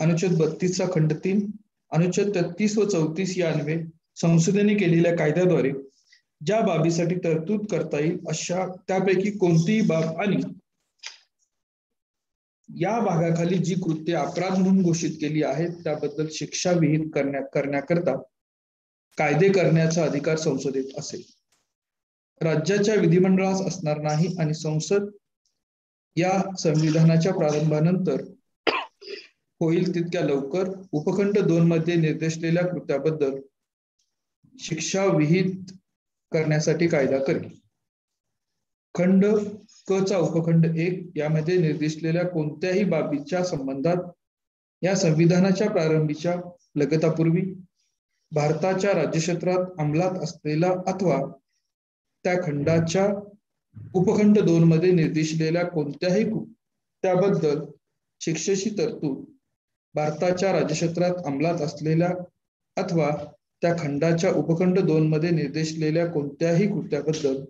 अनुच्छेद 32 चा खंड 3, अनुच्छेद 33 व 34 या अन्वये संसदेने केलेल्या कायद्याद्वारे ज्या बाबीसाठी तरतूद करता येईल अशा त्यापैकी कोणतीही बाब आणि या भागाखाली जी कृत्ये अपराध म्हणून घोषित केली आहेत त्याबद्दल शिक्षा विहित करण्याकरता कायदे करण्याचा अधिकार संसदेत असेल. राज्याच्या विधिमंडळास असणार नाही आणि संसद या संविधानाच्या प्रारंभानंतर होईल तितक्या लवकर उपखंड 2 मध्ये निर्देशलेल्या कृत्याबद्दल शिक्षा विहित करण्यासाठी कायदा करेल. खंड क चा उपखंड 1 यामध्ये निर्देशलेल्या कोणत्याही बाबीच्या संबंधात या संविधानाच्या प्रारंभीच्या लगतापूर्वी भारताच्या राज्यक्षेत्रात अंमलात असलेला अथवा त्या खंडाच्या उपखंड 2 मध्ये निर्देशलेल्या कोणत्याही त्याबद्दल शिक्षेची तरतूद भारताच्या राज्यक्षेत्रात अंमलात असलेल्या अथवा त्या खंडाच्या उपखंड 2 मध्ये निर्देशलेल्या कोणत्याही कृत्याबद्दल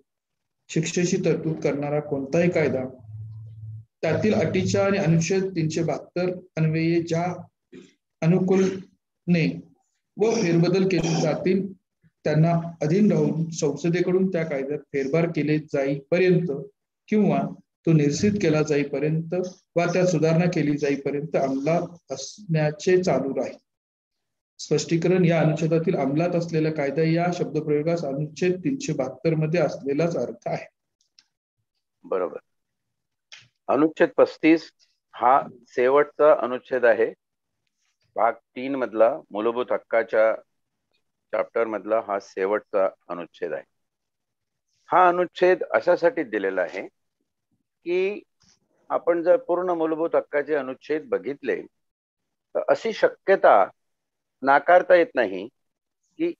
शिक्षेची तरतूद करणारा कोणताही कायदा त्यातील अटीच्या आणि अनुच्छेद 372 अन्वये ज्या अनुकूलने व फेरबदल केले जातील त्यांना अधीन राहून संसदेकडून त्या कायद्यात फेरफार केले जाईपर्यंत किंवा तो निरसित केला जाईपर्यंत वा त्यात सुधारणा केली जाईपर्यंत अंमलात असण्याचे चालू राहील. स्पष्टीकरण: या अनुच्छेदातील अंमलात असलेला कायदा या शब्दप्रयोगास अनुच्छेद 372 मध्ये असलेलाच अर्थ आहे. बरोबर. अनुच्छेद 35 हा शेवटचा अनुच्छेद आहे. भाग 3 मधला मूलभूत हक्काच्या चॅप्टर मधला हा शेवटचा अनुच्छेद आहे. हा अनुच्छेद अशासाठी दिलेला आहे की आपण जर पूर्ण मूलभूत हक्काचे अनुच्छेद बघितले तर अशी शक्यता नाकारता येत नाही की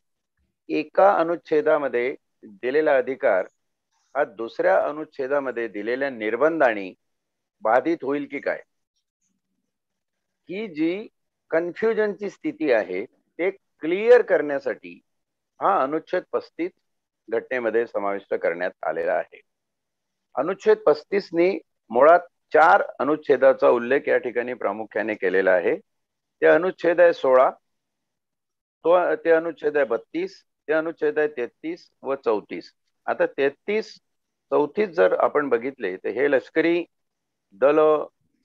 एका अनुच्छेदामध्ये दिलेला अधिकार हा दुसऱ्या अनुच्छेदामध्ये दिलेल्या निर्बंधांनी बाधित होईल की काय. ही जी कन्फ्युजनची स्थिती आहे ते क्लिअर करण्यासाठी हा अनुच्छेद 35 घटनेमध्ये समाविष्ट करण्यात आलेला आहे. अनुच्छेद 35 नी मुळात 4 अनुच्छेदाचा उल्लेख या ठिकाणी प्रामुख्याने केलेला आहे. ते अनुच्छेद आहे 16, ते अनुच्छेद आहे 32, ते अनुच्छेद आहे 33 व 34. आता 33 34 जर आपण बघितले तर हे लष्करी दल,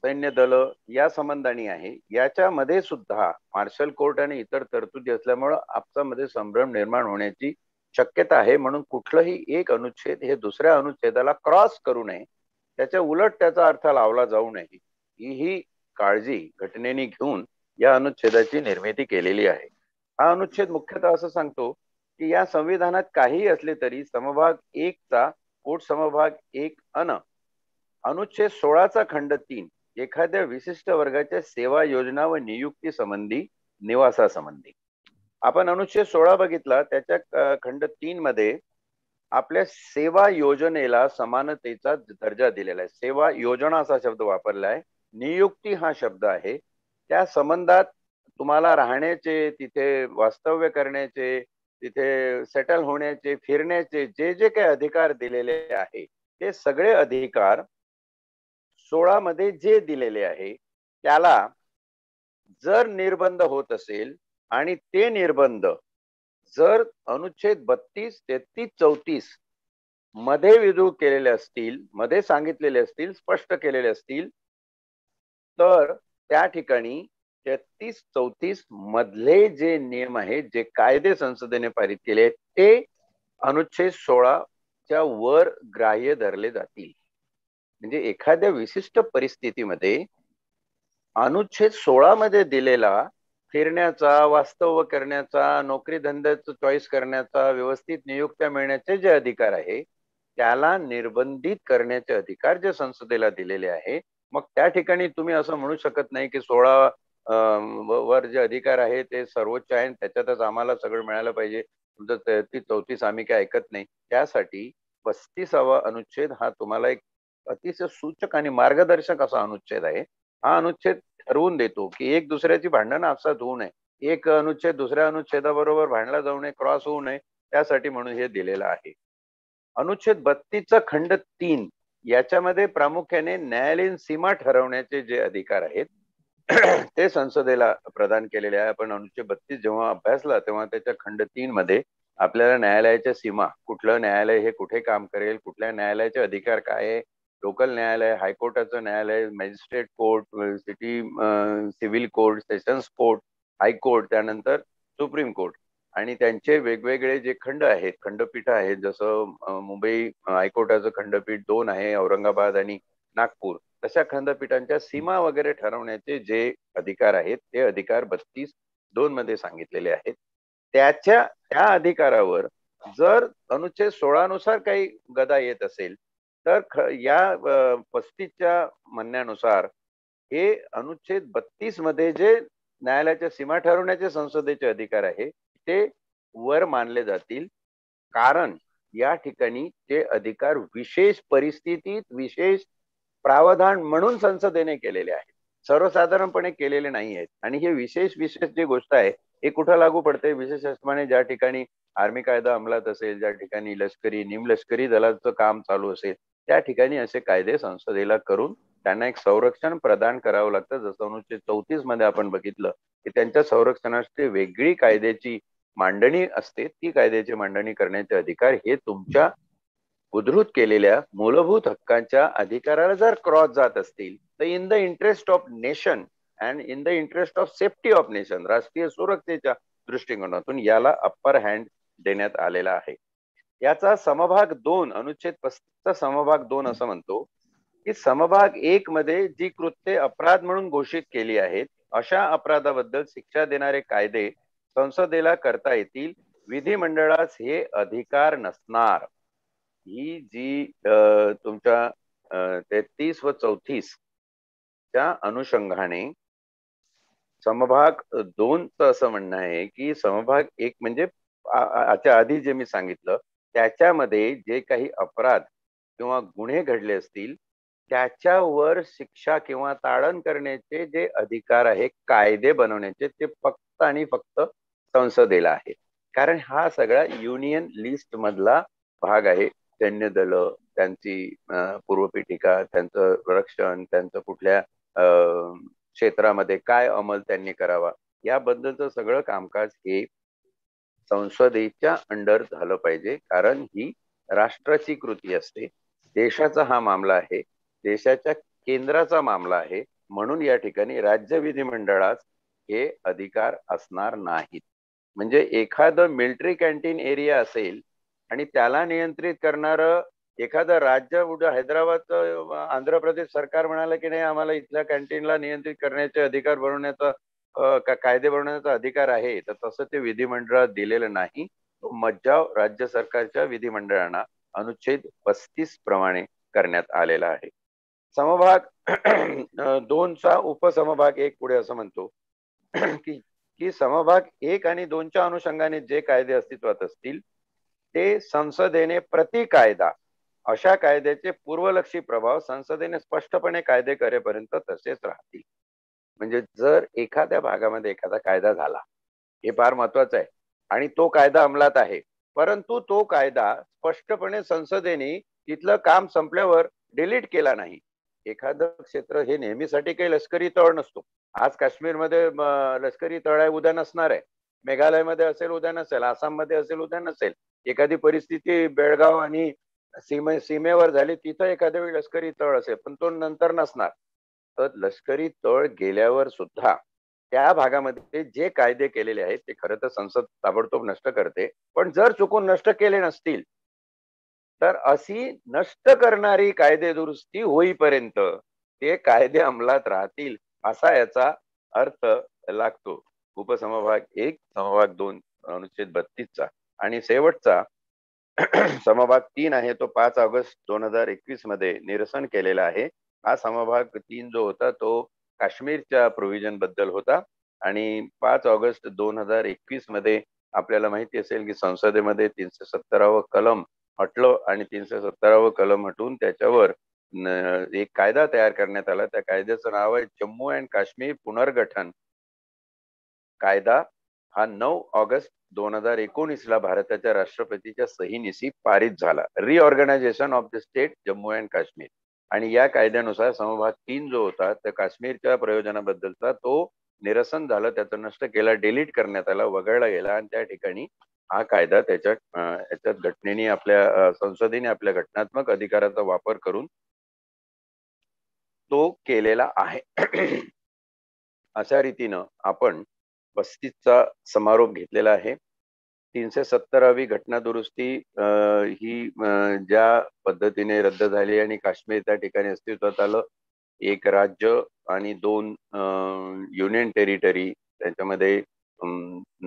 सैन्य दल या संबंधाने आहे. याच्यामध्ये सुद्धा मार्शल कोर्ट आणि इतर तरतुदी असल्यामुळे आपसामध्ये संभ्रम निर्माण होण्याची शक्यता आहे. म्हणून कुठलंही एक अनुच्छेद हे दुसऱ्या अनुच्छेदाला क्रॉस करू नये, त्याच्या उलट त्याचा अर्थ लावला जाऊ नये, ही काळजी घटनेने घेऊन या अनुच्छेदाची निर्मिती केलेली आहे. हा अनुच्छेद मुख्यतः असं सांगतो की या संविधानात काही असले तरी समभाग 1 चा पोट समभाग 1 अनुच्छेद 16 चा खंड 3 एखाद्या विशिष्ट वर्गाच्या सेवा योजना व नियुक्ती संबंधी निवासासंबंधी. आपण अनुच्छेद 16 बघितला, त्याच्या खंड 3 मध्ये आपल्या सेवा योजनेला समानतेचा दर्जा दिलेला आहे. सेवा योजना असा शब्द वापरला आहे. नियुक्ती हा शब्द आहे. त्या संबंधात तुम्हाला राहण्याचे, तिथे वास्तव्य करण्याचे, तिथे सेटल होण्याचे, फिरण्याचे जे जे काही अधिकार दिलेले आहे ते सगळे अधिकार 16 मध्ये जे दिलेले आहे त्याला जर निर्बंध होत असेल आणि ते निर्बंध जर अनुच्छेद 32, 33, 34 मध्ये विद्रू केलेले असतील, मध्ये सांगितलेले असतील, स्पष्ट केलेले असतील, तर त्या ठिकाणी 33, 34 मधले जे नियम आहेत, जे कायदे संसदेने पारित केले ते अनुच्छेद 16 च्या वर ग्राह्य धरले जातील. म्हणजे एखाद्या विशिष्ट परिस्थितीमध्ये अनुच्छेद 16 मध्ये दिलेला फिरण्याचा, वास्तव्य करण्याचा, नोकरी धंद्याचं चॉईस करण्याचा, व्यवस्थित नियुक्त्या मिळण्याचे जे अधिकार आहे त्याला निर्बंधित करण्याचे अधिकार जे संसदेला दिलेले आहे. मग त्या ठिकाणी तुम्ही असं म्हणू शकत नाही की 16 वर जे अधिकार आहे ते सर्वोच्च आहे, त्याच्यातच आम्हाला सगळं मिळालं पाहिजे, तुमचं 33, 34 आम्ही काय ऐकत नाही. त्यासाठी 35वा अनुच्छेद हा तुम्हाला एक अतिशय सूचक आणि मार्गदर्शक असा अनुच्छेद आहे. हा अनुच्छेद ठरवून देतो की एक दुसऱ्याची भांडणं आपसात होऊ नये, एक अनुच्छेद दुसऱ्या अनुच्छेदाबरोबर भांडला जाऊ नये, क्रॉस होऊ नये, त्यासाठी म्हणून हे दिलेलं आहे. अनुच्छेद 32 चा खंड 3 याच्यामध्ये प्रामुख्याने न्यायालयीन सीमा ठरवण्याचे जे अधिकार आहेत ते संसदेला प्रदान केलेले आहे. आपण अनुच्छेद 32 जेव्हा अभ्यासला तेव्हा त्याच्या खंड 3 मध्ये आपल्याला न्यायालयाच्या सीमा, कुठलं न्यायालय हे कुठे काम करेल, कुठल्या न्यायालयाचे अधिकार काय आहे, लोकल न्यायालय, हायकोर्टाचं न्यायालय, magistrate court, city civil court, sessions court, high court, त्यानंतर सुप्रीम कोर्ट आणि त्यांचे वेगवेगळे जे खंड आहेत, खंडपीठ आहेत, जसं मुंबई हायकोर्टाचं खंडपीठ 2 आहे, औरंगाबाद आणि नागपूर, तशा खंडपीठांच्या सीमा वगैरे ठरवण्याचे जे अधिकार आहेत ते अधिकार 32(2) मध्ये सांगितलेले आहेत. त्या अधिकारावर जर अनुच्छेद 16 नुसार काही गदा येत असेल तर या 35च्या म्हणण्यानुसार हे अनुच्छेद 32 मध्ये जे न्यायालयाच्या सीमा ठरवण्याचे संसदेचे अधिकार आहे ते वर मानले जातील. कारण या ठिकाणी ते अधिकार विशेष परिस्थितीत विशेष प्रावधान म्हणून संसदेने केलेले आहेत, सर्वसाधारणपणे केलेले नाही आहेत. आणि हे विशेष जी गोष्ट आहे हे कुठं लागू पडते, विशेषप्रमाणे ज्या ठिकाणी आर्मी कायदा अंमलात असेल, ज्या ठिकाणी लष्करी निमलष्करी दलाचं काम चालू असेल त्या ठिकाणी असे कायदे संसदेला करून त्यांना एक संरक्षण प्रदान करावं लागतं. जसं अनुच्छेद 34 मध्ये आपण बघितलं की त्यांच्या संरक्षणासाठी वेगळी कायद्याची मांडणी असते, ती कायद्याची मांडणी करण्याचे अधिकार हे तुमच्या उद्धृत केलेल्या मूलभूत हक्कांच्या अधिकाराला जर क्रॉस जात असतील तर in the interest of nation and in the interest of safety of nation, राष्ट्रीय सुरक्षेच्या दृष्टिकोनातून याला अप्पर हँड देण्यात आलेला आहे. याचा समभाग 2 अनुच्छेद 35चा समभाग 2 असं म्हणतो की समभाग 1 मध्ये जी कृत्ये अपराध म्हणून घोषित केली आहेत अशा अपराधाबद्दल शिक्षा देणारे कायदे संसदेला करता येतील, विधिमंडळास हे अधिकार नसणार. ही जी तुमच्या 33 व 34 च्या अनुषंगाने समभाग 2चं असं म्हणणं आहे की समभाग 1 म्हणजे याच्या आधी जे मी सांगितलं त्याच्यामध्ये जे काही अपराध किंवा गुन्हे घडले असतील त्याच्यावर शिक्षा किंवा ताडण करण्याचे जे अधिकार आहे कायदे बनवण्याचे ते फक्त आणि फक्त संसदेला आहे. कारण हा सगळा युनियन लिस्ट मधला भाग आहे. सैन्य दल, त्यांची पूर्वपीठिका, त्यांचं रक्षण, त्यांचं कुठल्या क्षेत्रामध्ये काय अंमल त्यांनी करावा याबद्दलचं सगळं कामकाज हे संसदेच्या अंडर झालं पाहिजे. कारण ही राष्ट्राची कृती असते, देशाचा हा मामला आहे, देशाच्या केंद्राचा मामला आहे. म्हणून या ठिकाणी राज्य विधिमंडळात हे अधिकार असणार नाहीत. म्हणजे एखादं मिलिटरी कॅन्टीन एरिया असेल आणि त्याला नियंत्रित करणारं एखादं राज्य, हैदराबादचं आंध्र प्रदेश सरकार म्हणालं की नाही आम्हाला इथल्या कॅन्टीनला नियंत्रित करण्याचे अधिकार बनवण्याचा कायदे बनवण्याचा अधिकार आहे, तर तसं ते विधिमंडळात दिलेलं नाही. तो मज्जाव राज्य सरकारच्या विधिमंडळांना अनुच्छेद 35 प्रमाणे करण्यात आलेला आहे. समभाग 2चा उपसमभाग 1 पुढे असं म्हणतो की समभाग 1 आणि 2च्या अनुषंगाने जे कायदे अस्तित्वात असतील ते संसदेने प्रति कायदा अशा कायद्याचे पूर्वलक्षी प्रभाव संसदेने स्पष्टपणे कायदे करेपर्यंत तसेच राहतील. म्हणजे जर एखाद्या भागामध्ये एखादा कायदा झाला, हे फार महत्वाचं आहे, आणि तो कायदा अंमलात आहे, परंतु तो कायदा स्पष्टपणे संसदेने तिथलं काम संपल्यावर डिलीट केला नाही. एखादं क्षेत्र हे नेहमीसाठी काही लष्करी तळ नसतो. आज काश्मीरमध्ये लष्करी तळ आहे, उद्या नसणार आहे. मेघालयमध्ये असेल, उद्या नसेल. आसाममध्ये असेल, उद्या नसेल. एखादी परिस्थिती बेळगाव आणि सीमेवर झाली, तिथं एखाद्या वेळी लष्करी तळ असेल, पण तो नंतर नसणार. तर लष्करी तळ गेल्यावर सुद्धा त्या भागामध्ये जे कायदे केलेले आहेत ते खरं तर संसद ताबडतोब नष्ट करते. पण जर चुकून नष्ट केले नसतील तर अशी नष्ट करणारी कायदे दुरुस्ती होईपर्यंत ते कायदे अंमलात राहतील असा याचा अर्थ लागतो. उपसमभाग 1 समभाग 2 अनुच्छेद 32चा. आणि शेवटचा समभाग 3 आहे तो 5 ऑगस्ट 2021 मध्ये निरसन केलेला आहे. हा समभाग 3 जो होता तो काश्मीरच्या प्रोव्हिजन बद्दल होता. आणि 5 ऑगस्ट 2021 मध्ये आपल्याला माहिती असेल की संसदेमध्ये 370व कलम हटलं आणि 370व कलम हटून त्याच्यावर एक कायदा तयार करण्यात आला. त्या कायद्याचं नाव आहे जम्मू अँड काश्मीर पुनर्गठन कायदा. हा 9 ऑगस्ट 2019 ला भारताच्या राष्ट्रपतीच्या सहीनिशी पारित झाला. Reorganisation of the state Jammu and Kashmir. आणि या कायद्यानुसार समभाग 3 जो होता त्या काश्मीरच्या प्रयोजनाबद्दलचा तो निरसन झालं, त्याचं नष्ट केला, डिलीट करण्यात आला, वगळला गेला. आणि त्या ठिकाणी हा कायदा याच्यात घटनेने आपल्या संसदेने आपल्या घटनात्मक अधिकाराचा वापर करून तो केलेला आहे. अशा रीतीनं आपण 35चा समारोप घेतलेला आहे. 370वी घटना दुरुस्ती ही ज्या पद्धतीने रद्द झाली आणि काश्मीर त्या ठिकाणी अस्तित्वात आलं, एक राज्य आणि 2 युनियन टेरिटरी त्याच्यामध्ये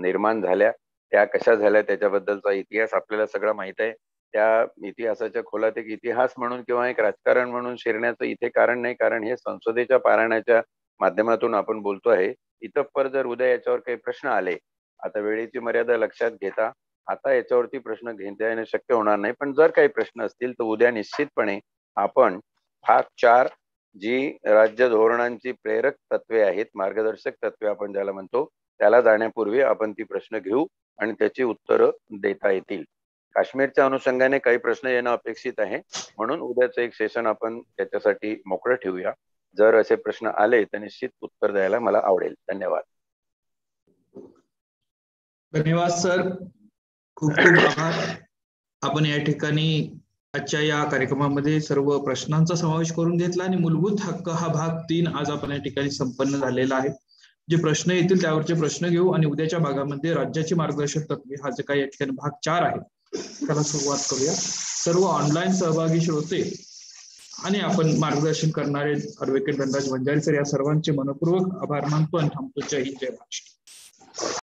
निर्माण झाल्या, त्या कशा झाल्या त्याच्याबद्दलचा इतिहास आपल्याला सगळं माहित आहे. त्या इतिहासाच्या खोलात एक इतिहास म्हणून किंवा एक राजकारण म्हणून शिरण्याचं इथे कारण नाही, कारण हे संसदेच्या पारायणाच्या माध्यमातून आपण बोलतो आहे. इतपर जर उद्या याच्यावर काही प्रश्न आले, आता वेळेची मर्यादा लक्षात घेता आता याच्यावरती प्रश्न घेता येणं शक्य होणार नाही, पण जर काही प्रश्न असतील तर उद्या निश्चितपणे आपण भाग 4 जी राज्य धोरणांची प्रेरक तत्वे आहेत, मार्गदर्शक तत्वे आपण ज्याला म्हणतो, त्याला जाण्यापूर्वी आपण ती प्रश्न घेऊ आणि त्याची उत्तरं देता येतील. काश्मीरच्या अनुषंगाने काही प्रश्न येणं अपेक्षित आहे, म्हणून उद्याचं एक सेशन आपण त्याच्यासाठी मोकळं ठेवूया. जर असे प्रश्न आले तर निश्चित उत्तर द्यायला मला आवडेल. धन्यवाद. धन्यवाद सर, खूप खूप आभार. आपण या ठिकाणी आजच्या या कार्यक्रमामध्ये सर्व प्रश्नांचा समावेश करून घेतला आणि मूलभूत हक्क हा भाग 3 आज आपण या ठिकाणी संपन्न झालेला आहे. जे प्रश्न येतील त्यावरचे प्रश्न घेऊ आणि उद्याच्या भागामध्ये राज्याची मार्गदर्शक तत्वे हा जे काही या ठिकाणी भाग 4 आहे त्याला सुरुवात करूया. सर्व ऑनलाईन सहभागी श्रोते आणि आपण मार्गदर्शन करणारे ॲडव्होकेट धनराज वंजारी सर या सर्वांचे मनपूर्वक आभार मानतो आणि थांबतो. जय हिंद, जय महाराष्ट्र.